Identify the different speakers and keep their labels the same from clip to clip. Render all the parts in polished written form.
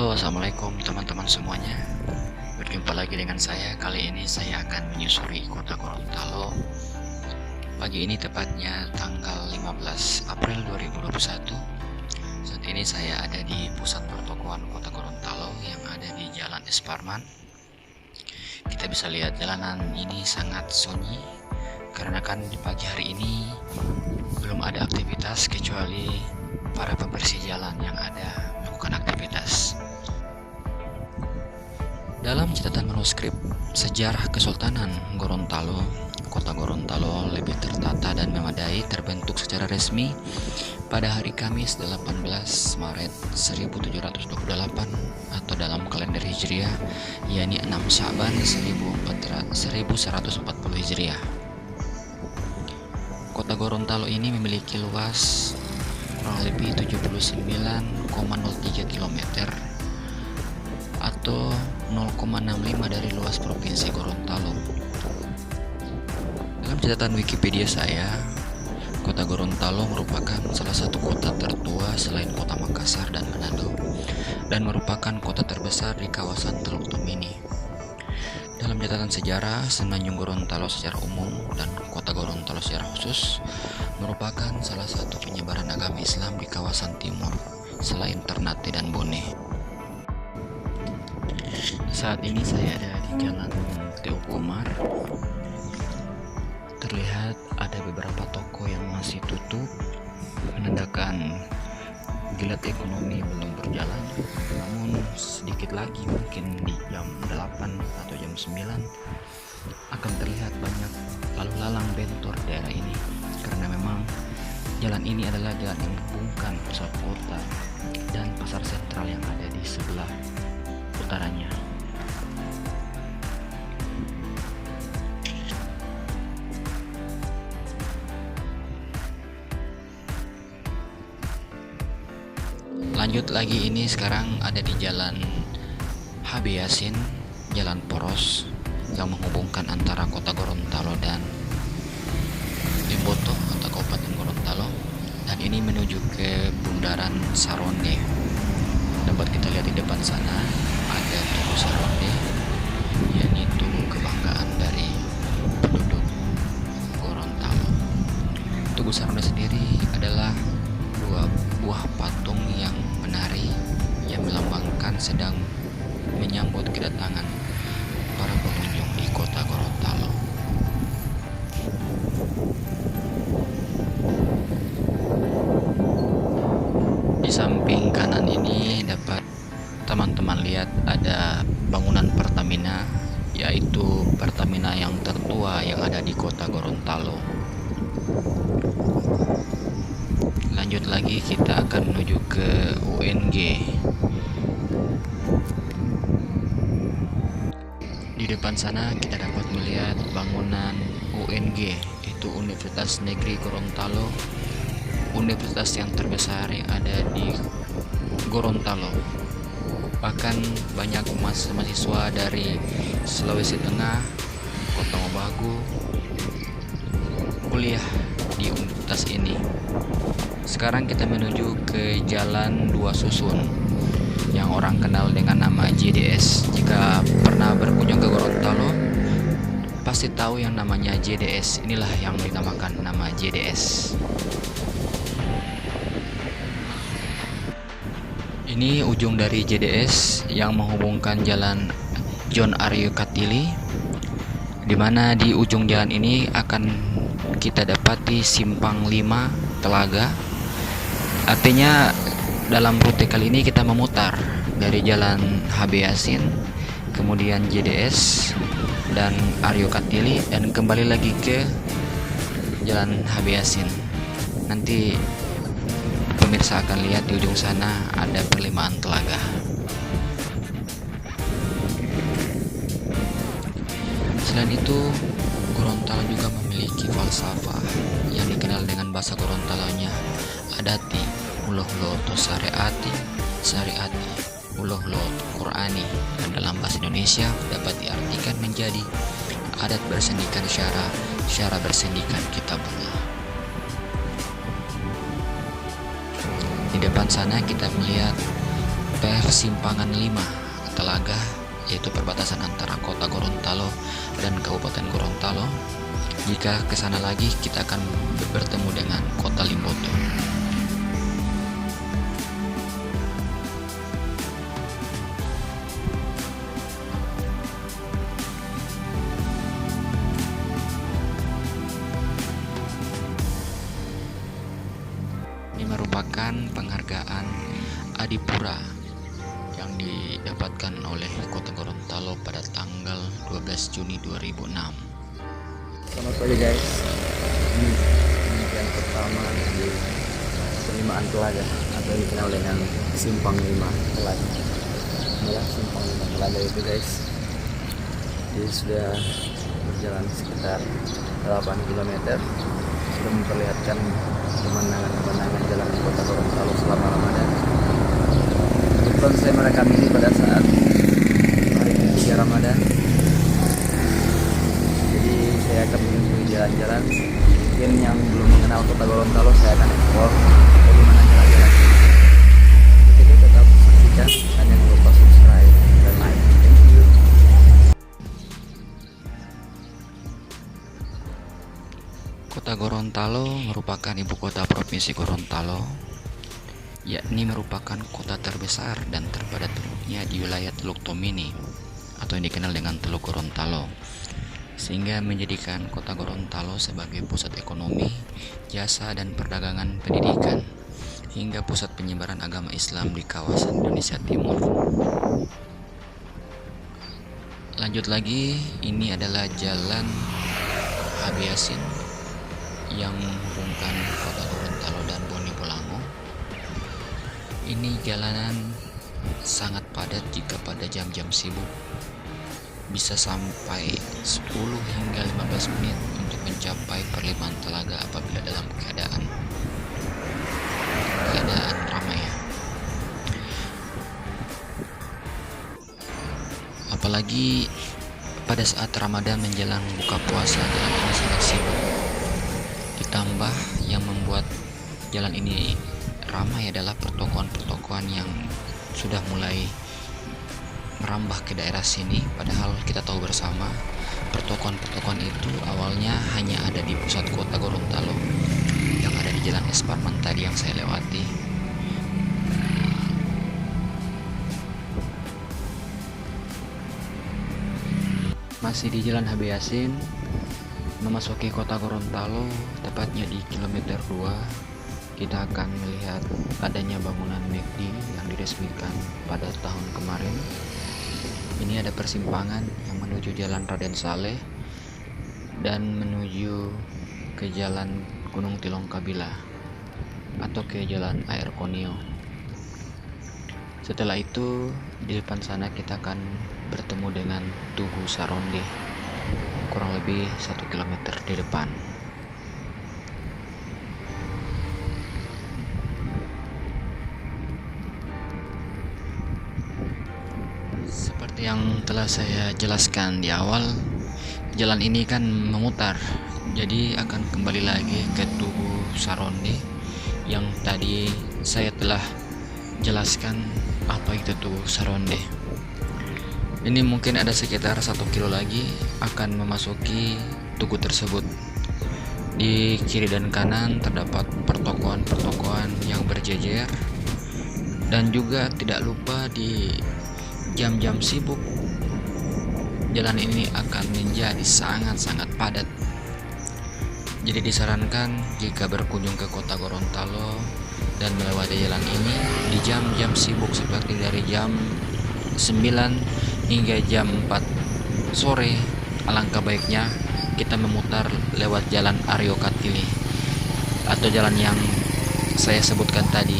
Speaker 1: Halo, assalamualaikum teman-teman semuanya. Berjumpa lagi dengan saya. Kali ini saya akan menyusuri kota Gorontalo. Pagi ini tepatnya tanggal 15 April 2021. Saat ini saya ada di pusat pertokoan kota Gorontalo yang ada di Jalan Es Parman. Kita bisa lihat jalanan ini sangat sunyi karena kan di pagi hari ini belum ada aktivitas kecuali para pembersih jalan yang ada melakukan aktivitas. Dalam catatan manuskrip sejarah Kesultanan Gorontalo, kota Gorontalo lebih tertata dan memadai terbentuk secara resmi pada hari Kamis 18 Maret 1728 atau dalam kalender Hijriah, yakni 6 Syaban 1140 Hijriah. Kota Gorontalo ini memiliki luas kurang lebih 79,03 km atau 0,65 dari luas provinsi Gorontalo. Dalam catatan Wikipedia saya, kota Gorontalo merupakan salah satu kota tertua selain kota Makassar dan Manado, dan merupakan kota terbesar di kawasan Teluk Tomini. Dalam catatan sejarah, Semenanjung Gorontalo secara umum dan kota Gorontalo secara khusus merupakan salah satu penyebaran agama Islam di kawasan timur selain Ternate dan Bone. Saat ini saya ada di Jalan Teguh Umar. Terlihat ada beberapa toko yang masih tutup, menandakan geliat ekonomi belum berjalan. Namun sedikit lagi, mungkin di jam 8 atau jam 9 akan terlihat banyak lalu lalang bentor daerah ini, karena memang jalan ini adalah jalan yang menghubungkan pusat kota dan pasar sentral yang ada di sebelah utaranya. Lanjut lagi, ini sekarang ada di Jalan HB Yasin, jalan poros yang menghubungkan antara kota Gorontalo dan Limboto atau Kabupaten Gorontalo, dan ini menuju ke Bundaran Saronde. Dapat kita lihat di depan sana ada Tugu Saronde, yakni tugu kebanggaan dari penduduk Gorontalo. Tugu Saronde sendiri adalah dua buah patung yang menari yang melambangkan sedang menyambut kedatangan para pengunjung di kota Gorontalo. Di samping kanan ini dapat teman-teman lihat ada bangunan Pertamina, yaitu Pertamina yang tertua yang ada di kota Gorontalo. Lanjut lagi, kita akan menuju ke UNG. Di depan sana kita dapat melihat bangunan UNG, itu Universitas Negeri Gorontalo, universitas yang terbesar yang ada di Gorontalo. Bahkan banyak mahasiswa dari Sulawesi Tengah, Kota Mobagu kuliah di universitas ini. Sekarang kita menuju ke Jalan Dua Susun yang orang kenal dengan nama JDS. Jika pernah berkunjung ke Gorontalo, pasti tahu yang namanya JDS. Inilah yang dinamakan nama JDS. Ini ujung dari JDS yang menghubungkan Jalan John Aryo Katili, di mana di ujung jalan ini akan kita dapati Simpang 5 Telaga. Artinya dalam rute kali ini kita memutar dari Jalan HB Yasin, kemudian JDS dan Aryo Katili, dan kembali lagi ke Jalan HB Yasin. Nanti pemirsa akan lihat di ujung sana ada perlimaan telaga. Selain itu, Gorontalo juga memiliki falsafah yang dikenal dengan bahasa Gorontalonya adati, uloh lo tosariati, syariati, uloh lo Qurani, dan dalam bahasa Indonesia dapat diartikan menjadi adat bersendikan syara bersendikan kitabullah. Di depan sana kita melihat persimpangan 5 Telaga, yaitu perbatasan antara kota Gorontalo dan Kabupaten Gorontalo. Jika ke sana lagi kita akan bertemu dengan kota Limboto. Ini merupakan penghargaan Adipura yang didapatkan oleh Kota Gorontalo pada tanggal 12 Juni 2006.
Speaker 2: Selamat pagi guys. Ini yang pertama di penerimaan Telaga atau dikenal dengan Simpang 5 Telaga. Inilah Simpang 5 Telaga itu guys. Jadi sudah berjalan sekitar 8 km, sudah memperlihatkan pemandangan jalan di Kota Gorontalo selama Ramadan. Kebetulan saya merekam ini pada saat hari ketiga Ramadan. Jadi saya akan menyusuri jalan-jalan. Mungkin yang belum mengenal Kota Gorontalo, saya akan explore bagaimana jalan-jalan. Jadi tetap saksikan, dan jangan lupa subscribe dan like. Thank you.
Speaker 1: Kota Gorontalo merupakan ibu kota Provinsi Gorontalo, yakni merupakan kota terbesar dan terpadat penduduknya di wilayah Teluk Tomini atau yang dikenal dengan Teluk Gorontalo, sehingga menjadikan kota Gorontalo sebagai pusat ekonomi, jasa dan perdagangan, pendidikan, hingga pusat penyebaran agama Islam di kawasan Indonesia Timur. Lanjut lagi, ini adalah Jalan HB Yasin yang menghubungkan kota Gorontalo dan Bone Bolango. Ini jalanan sangat padat jika pada jam-jam sibuk, bisa sampai 10 hingga 15 menit untuk mencapai perlimaan Telaga apabila dalam keadaan ramai ya. Apalagi pada saat Ramadan menjelang buka puasa, jalan ini sangat sibuk. Ditambah yang membuat jalan ini ramai adalah pertokoan-pertokoan yang sudah mulai merambah ke daerah sini. Padahal kita tahu bersama pertokoan-pertokoan itu awalnya hanya ada di pusat kota Gorontalo yang ada di Jalan Esparman tadi yang saya lewati. Masih di Jalan HB Yasin, memasuki kota Gorontalo, tepatnya di kilometer 2, kita akan melihat adanya bangunan McD yang diresmikan pada tahun kemarin. Ini ada persimpangan yang menuju Jalan Raden Saleh dan menuju ke Jalan Gunung Tilong Kabila atau ke Jalan Air Konio. Setelah itu, di depan sana kita akan bertemu dengan Tugu Saronde, kurang lebih 1 km di depan. Seperti yang telah saya jelaskan di awal, jalan ini kan memutar, jadi akan kembali lagi ke Tugu Saronde yang tadi saya telah jelaskan apa itu Tugu Saronde. Ini mungkin ada sekitar 1 kilo lagi akan memasuki tugu tersebut. Di kiri dan kanan terdapat pertokoan-pertokoan yang berjejer, dan juga tidak lupa di jam-jam sibuk jalan ini akan menjadi sangat-sangat padat. Jadi disarankan jika berkunjung ke kota Gorontalo dan melewati jalan ini di jam-jam sibuk seperti dari jam 9 hingga jam 4 sore, alangkah baiknya kita memutar lewat Jalan Aryo Katili atau jalan yang saya sebutkan tadi.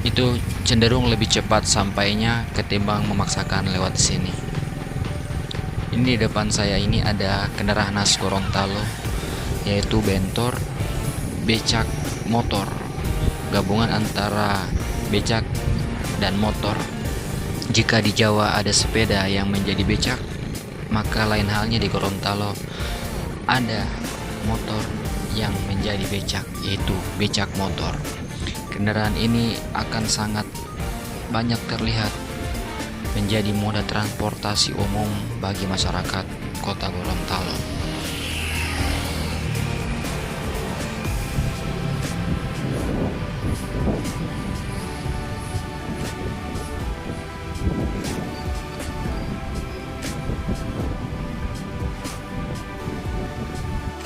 Speaker 1: Itu cenderung lebih cepat sampainya ketimbang memaksakan lewat sini. Ini di depan saya ini ada kendaraan khas Gorontalo, yaitu bentor, becak, motor, gabungan antara becak dan motor. Jika di Jawa ada sepeda yang menjadi becak, maka lain halnya di Gorontalo ada motor yang menjadi becak, yaitu becak motor. Kendaraan ini akan sangat banyak terlihat menjadi moda transportasi umum bagi masyarakat Kota Gorontalo.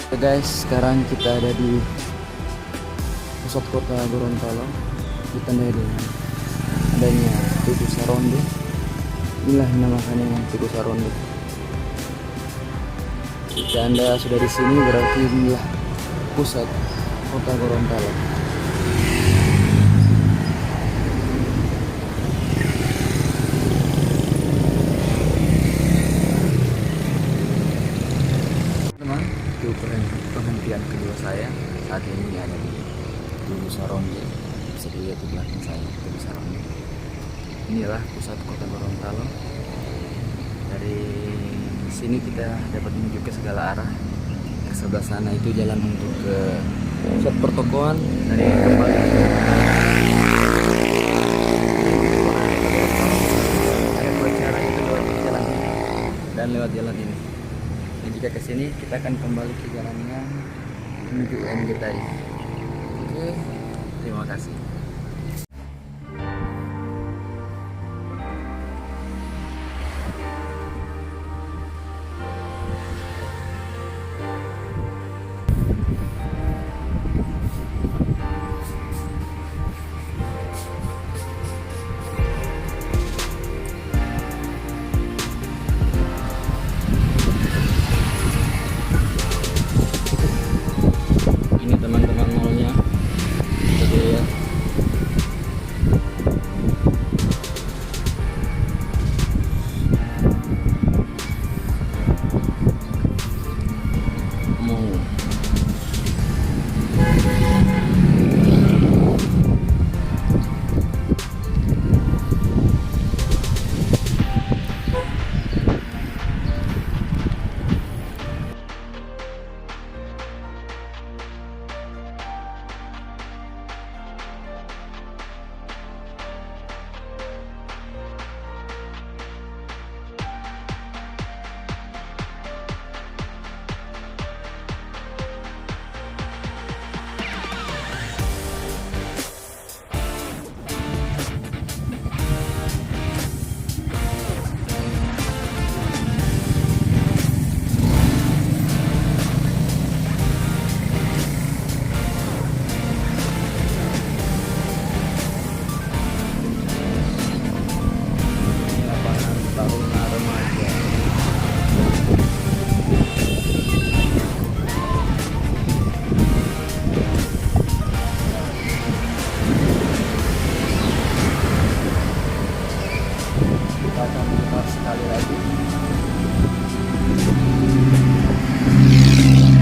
Speaker 2: Oke guys, sekarang kita ada di pusat kota Gorontalo, ditandai dengan adanya Tugu Saronde. Inilah namakannya yang Tugu Saronde. Jika Anda sudah di sini berarti inilah pusat kota Gorontalo. Teman, itu penghentian kedua saya saat ini ada di Tugu Saronde. Bisa dilihat di belakang saya Tugu Saronde. Inilah pusat kota Gorontalo. Dari sini kita dapat menuju ke segala arah. Ke sebelah sana itu jalan untuk ke pusat pertokoan. Dari kembali saya buat cara itu lewat jalan ini dan lewat jalan ini. Dan jika ke sini kita akan kembali ke jalan yang menuju UNG tadi. Oke, terima kasih. Ini teman-teman mallnya. Jadi ya. Mall. Lapangan Taruna Remaja. Kita akan putar sekali lagi.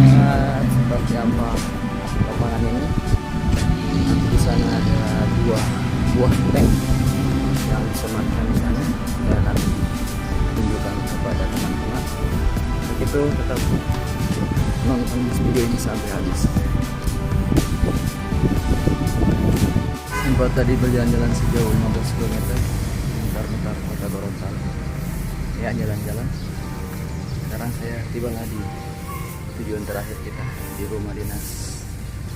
Speaker 2: Nah, seperti apa lapangan ini? Nanti di sana ada dua buah tank yang disematkan di sana. Saya akan tunjukkan kepada teman-teman. Begitu tetap nonton video ini sampai habis. Sempat tadi berjalan-jalan sejauh 15 km mutar-mutar kota Gorontalo. Ya, jalan-jalan. Sekarang saya tibalah di tujuan terakhir kita, di rumah dinas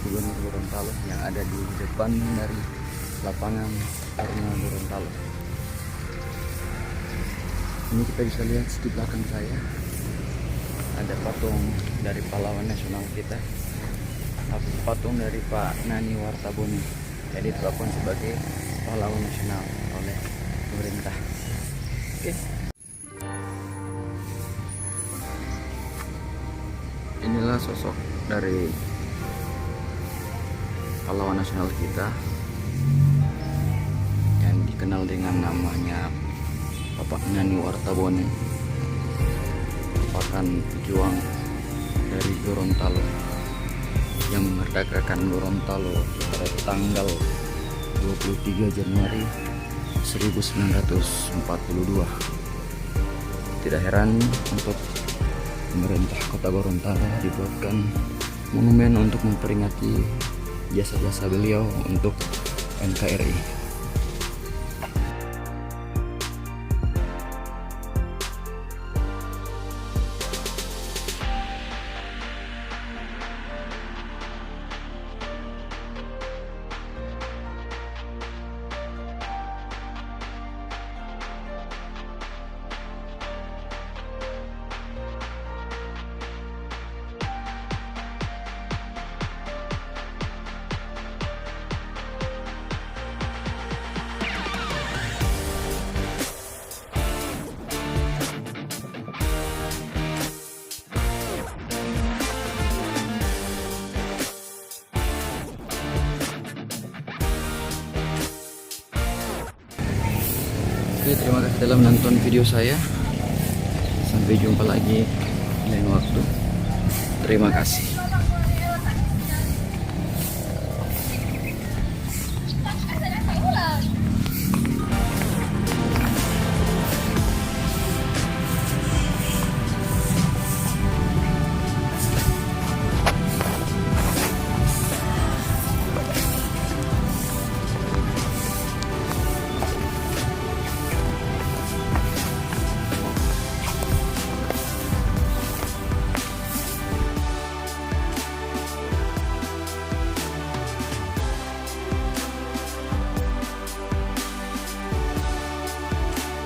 Speaker 2: Gubernur Gorontalo yang ada di depan dari lapangan Taruna Gorontalo. Ini kita bisa lihat di belakang saya ada patung dari pahlawan nasional kita, patung dari Pak Nani Wartabone. Jadi ditetapkan sebagai pahlawan nasional oleh pemerintah. Oke. Inilah sosok dari pahlawan nasional kita yang dikenal dengan namanya Bapak Nani Wartabone, merupakan pejuang dari Gorontalo yang memerdekakan Gorontalo pada tanggal 23 Januari 1942. Tidak heran untuk pemerintah Kota Gorontalo dibuatkan monumen untuk memperingati jasa-jasa beliau untuk NKRI. Oke, terima kasih telah menonton video saya. Sampai jumpa lagi lain waktu. Terima kasih.